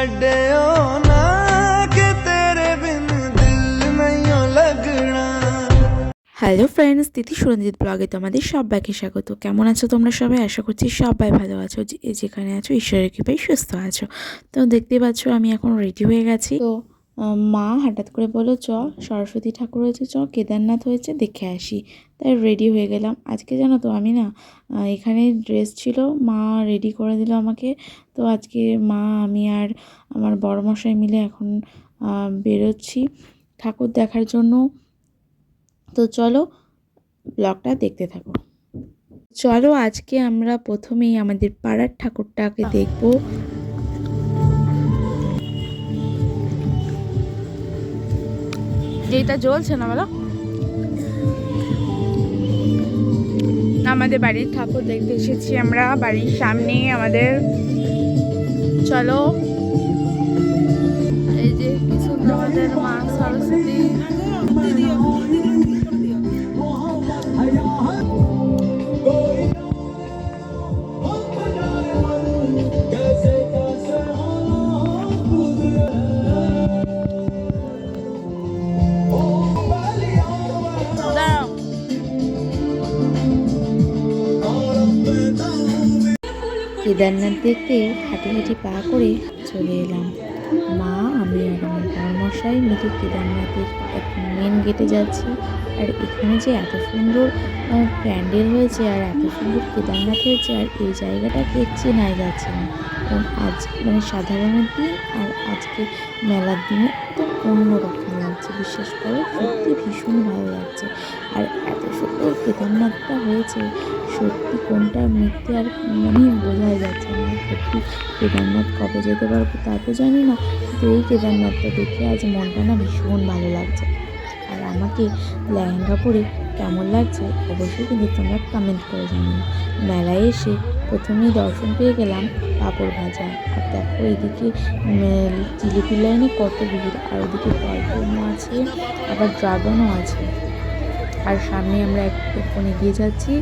छड्डियो ना कि तेरे बिन दिल नहीं लगना। হ্যালো ফ্রেন্ডস, তিথি সুরঞ্জিত ব্লগে তোমাদের সবাইকে স্বাগত। কেমন আছো তোমরা সবাই? আশা করছি সবাই ভালো আছো, যেখানে আছো ঈশ্বরের কৃপায় সুস্থ আছো। তো দেখতেই পাচ্ছ আমি এখন রেডি হয়ে গেছি। তো মা হঠাৎ করে বললো চ সরস্বতী ঠাকুর হয়েছে, চ কেদারনাথ হয়েছে দেখে আসি। তাই রেডি হয়ে গেলাম। আজকে জানো তো আমি না এখানে ড্রেস ছিল, মা রেডি করে দিল আমাকে। তো আজকে মা আমি আর আমার বড়মশাই মিলে এখন বেরোচ্ছি ঠাকুর দেখার জন্য। তো চলো ব্লগটা দেখতে থাকো। চলো আজকে আমরা প্রথমেই আমাদের পাড়ার ঠাকুরটাকে দেখব। যেটা জ্বলছে না বলো, আমাদের বাড়ির ঠাকুর দেখতে এসেছি আমরা, বাড়ির সামনে আমাদের। চলো, এই যে কি সুন্দর আমাদের মা সরস্বতী। কেদারনাথ দেখতে হাঁটি হাঁটি পা করে চলে এলাম। মা আমি আর আমার বড়মশাই মিলে কেদারনাথের মেন গেটে যাচ্ছি। আর এখানে যে এত সুন্দর প্যান্ডেল হয়েছে আর এত সুন্দর কেদারনাথ হয়েছে, আর এই জায়গাটাকে চেনাই যাচ্ছে না। কারণ আজ মানে সাধারণের দিন আর আজকে মেলার দিনে একদম অন্যরকম লাগছে। বিশ্বাস করো, সত্যি ভীষণ ভালো লাগছে। আর এত সুন্দর কেদারনাথটা হয়েছে, সত্যি কোনটা মিথ্যে আর মানে বোঝাই যাচ্ছে না। সত্যি কেদারনাথ কবে যেতে পারবো তা তো জানি না, কিন্তু এই কেদারনাথটা দেখে আজ মনটা না ভীষণ ভালো লাগছে। আর আমাকে লেহেঙ্গা পরে কেমন লাগছে অবশ্যই কিন্তু তোমরা কমেন্ট করে জানিও। মেলায় এসে প্রথমেই দর্শন পেয়ে গেলাম পাঁপড় ভাজা। আর দেখো এদিকে জিলিপি লাইনে কত ভিড়, আর ওদিকে টয়ট্রেনও আছে, আবার ড্রাগনও আছে। আর সামনে আমরা একটুখানি এগিয়ে যাচ্ছি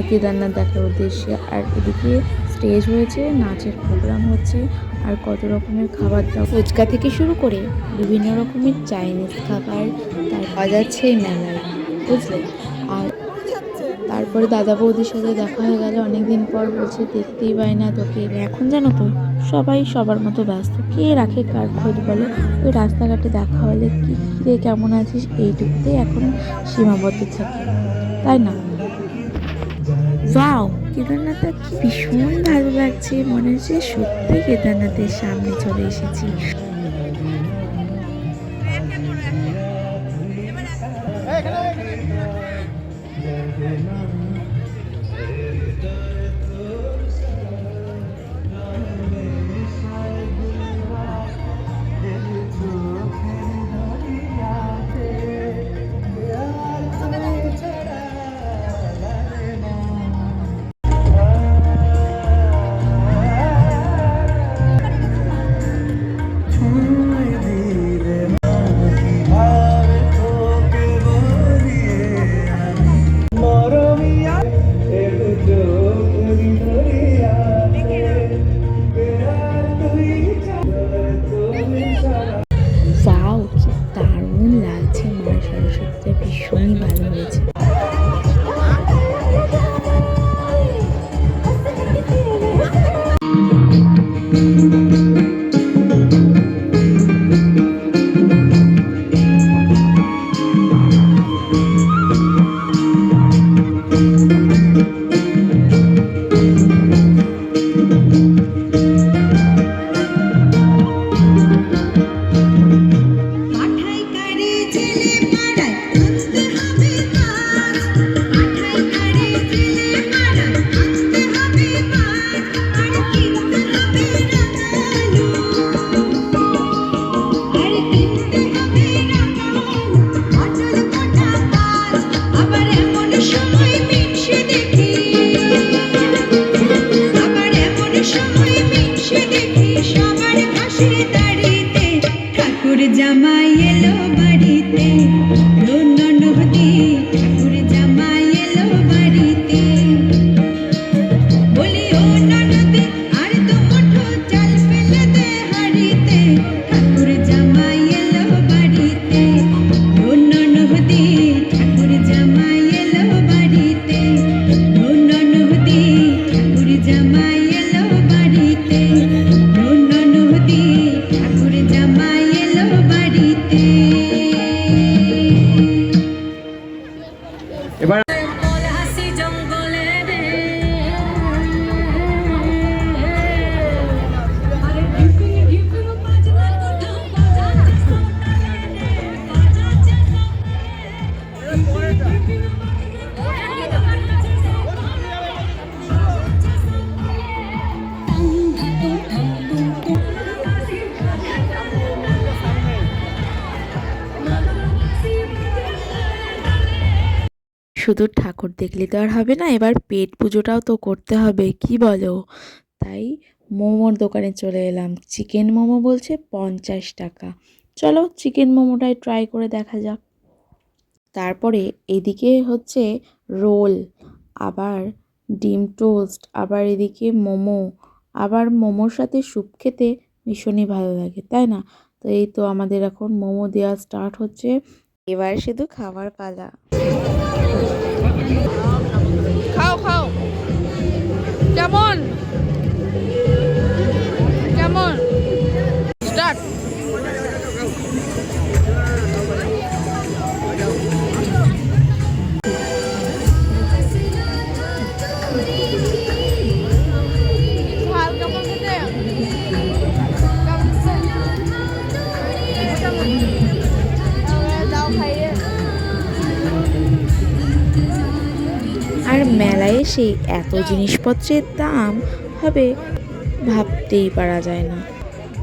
কেদারনাথ দেখার উদ্দেশ্যে। আর এদিকে স্টেজ হয়েছে, নাচের প্রোগ্রাম হচ্ছে, আর কত রকমের খাবার দাবার, ফুচকা থেকে শুরু করে বিভিন্ন রকমের চাইনিজ খাবার তার পাওয়া যাচ্ছে এই মেলায়, বুঝলে। আর তারপরে দাদা বৌদির সাথে দেখা হয়ে গেল অনেকদিন পর। বলছে দেখতেই পাই না তোকে। এখন জানো তো সবাই সবার মতো ব্যস্ত, কে রাখে কার খোঁজ বলো। ওই রাস্তাঘাটে দেখা হলে কি রে কেমন আছিস এইটুকুতে এখন সীমাবদ্ধ থাকে, তাই না? ওয়াও, কেদারনাথটা কি ভীষণ ভালো লাগছে, মনে হচ্ছে সত্যি কেদারনাথের সামনে চলে এসেছি। মরম শুধু ঠাকুর দেখলে তো আর হবে না, এবার পেট পুজোটাও তো করতে হবে, কি বলো? তাই মোমোর দোকানে চলে এলাম। চিকেন মোমো বলছে 50 টাকা। চলো চিকেন মোমোটাই ট্রাই করে দেখা যাক। তারপরে এদিকে হচ্ছে রোল, আবার ডিম টোস্ট, আবার এদিকে মোমো, আবার মোমোর সাথে স্যুপ খেতে ভীষণই ভালো লাগে, তাই না? তো এই তো আমাদের এখন মোমো দেওয়া স্টার্ট হচ্ছে, এবার শুধু খাবার পালা। খাও খাও, কেমন কেমন স্টার্ট। ঝাল কেমন খেতে? দাও খাইয়ে। আর মেলায় এসে এত জিনিসপত্রের দাম হবে ভাবতেই পারা যায় না।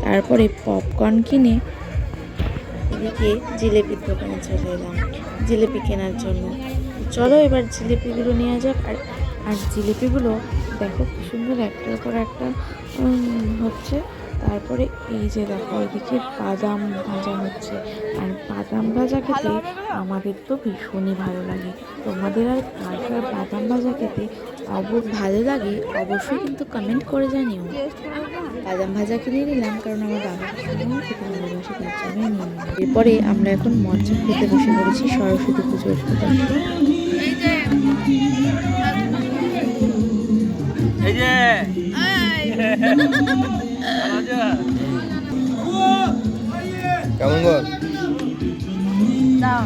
তারপরে পপকর্ন কিনে এদিকে জিলেপির দোকানে চলে এলাম জিলেপি কেনার জন্য। চলো এবার জিলেপিগুলো নেওয়া যাক। আর আর জিলেপিগুলো দেখো কি সুন্দর একটার পর একটা হচ্ছে। তারপরে এই যে দেখো এদিকে বাদাম ভাজা হচ্ছে, আর বাদাম ভাজা খেতে আমাদের তো ভীষণই ভালো লাগে। তোমাদের আর কার কার বাদাম ভাজা খেতে ভালো লাগে অবশ্যই কিন্তু কমেন্ট করে জানিও। বাদাম ভাজা কিনে নিলাম কারণ আমার বাবা ভীষণ খেতে ভালোবাসে, তার জন্যই নিয়ে নিলাম। এরপরে আমরা এখন মটকা খেতে বসে পড়েছি সরস্বতী পুজোর উপলক্ষে। এই যে কেমন গো? দাও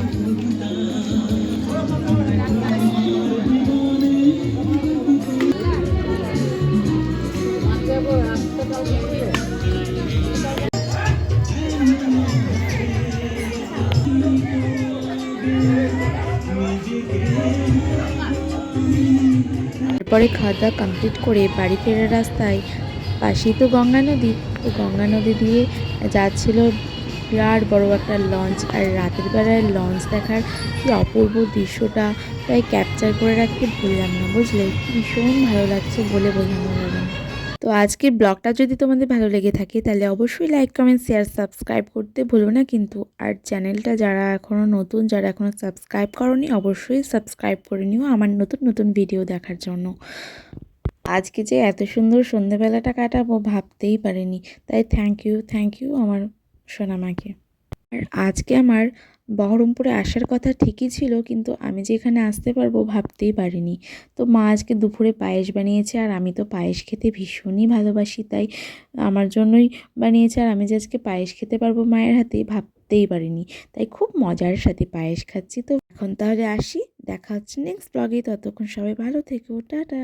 তারপরে খাওয়া দাওয়া কমপ্লিট করে বাড়ি ফেরার রাস্তায় পাশেই তো গঙ্গা নদী, তো গঙ্গা নদী দিয়ে যাচ্ছিল বিরাট বড় একটা লঞ্চ। আর রাতের বেলায় লঞ্চ দেখার কি অপূর্ব দৃশ্যটা তাই ক্যাপচার করে রাখতে ভুললাম না, বুঝলে? ভীষণ ভালো লাগছে, বলে বোঝানো যাবে না। তো আজকের ব্লগটা যদি তোমাদের ভালো লেগে থাকে তাহলে অবশ্যই লাইক কমেন্ট শেয়ার সাবস্ক্রাইব করতে ভুলবে না কিন্তু। আর চ্যানেলটা যারা এখনও নতুন, যারা এখনও সাবস্ক্রাইব করোনি অবশ্যই সাবস্ক্রাইব করে নিও আমার নতুন নতুন ভিডিও দেখার জন্য। আজকে যে এত সুন্দর সন্ধ্যেবেলাটা কাটাবো ভাবতেই পারিনি, তাই থ্যাংক ইউ আমার সোনামাকে। আর আজকে আমার বহরমপুরে আসার কথা ঠিকই ছিল, কিন্তু আমি যে এখানে আসতে পারবো ভাবতেই পারিনি। তো মা আজকে দুপুরে পায়েস বানিয়েছে, আর আমি তো পায়েস খেতে ভীষণই ভালোবাসি, তাই আমার জন্যই বানিয়েছে। আর আমি যে আজকে পায়েস খেতে পারবো মায়ের হাতে ভাবতেই পারিনি, তাই খুব মজার সাথে পায়েস খাচ্ছি। তো এখন তাহলে আসি, দেখা হচ্ছে নেক্সট ব্লগে। ততক্ষণ সবাই ভালো থেকো, টাটা।